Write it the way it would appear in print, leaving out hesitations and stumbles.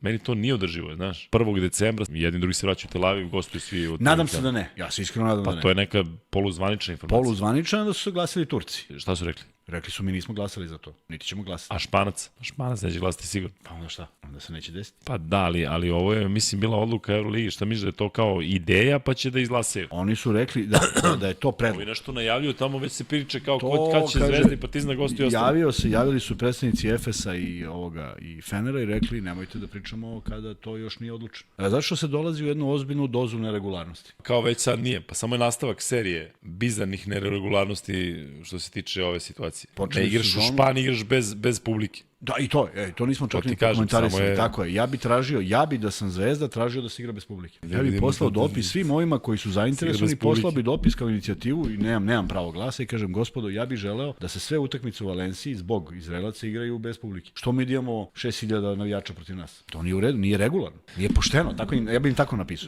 Meni to nije održivo, znaš. 1. decembra, jedni drugi se vraćaju u Tel Aviv, gostuju svi od... Nadam se da ne. Ja se iskreno nadam da ne. Pa to je neka poluzvanična informacija. Poluzvanična da su se glasili Turci. Šta su rekli? Rekli su mi nismo glasali za to. Niti ćemo glasati. A Španac? Španac neće glasati sigurno. Pa onda šta? Onda se neće desiti. Pa da, ali ovo je, mislim, bila odluka Euroligi. Šta misliš da je to kao ideja, pa će da izglasaju? Oni su rekli da je to predlog. Ovi nešto najavljuju, tamo već se priča kao To, kad će kaže, Zvezda i Partizan gostuju ostalo. Javili su predstavnici Efesa i Fenera i rekli nemojte da pričamo kada to još nije odlučeno. Zašto se dolazi u jednu ozbiljnu dozu neregularnosti? Kao već sad nije, pa samo je nastavak serije bizarnih neregularnosti što se tiče ove situacije. Počeli Ne igraš u Španiji, igraš bez publike. Da, i to nismo čak ni kažem, komentarisali. samo je- Tako je, ja bi da sam Zvezda tražio da se igra bez publike. Ja bih vidimo poslao to- dopis svim ovima koji su zainteresovani, bez publike. poslao bi dopis kao inicijativu i nemam pravo glasa i kažem, gospodo, ja bih želeo da se sve utakmice u Valenciji zbog Izraelaca igraju bez publike. Što mi idemo 6.000 navijača protiv nas? To nije u redu, nije regularno, nije pošteno, tako, ja bih im tako napisao.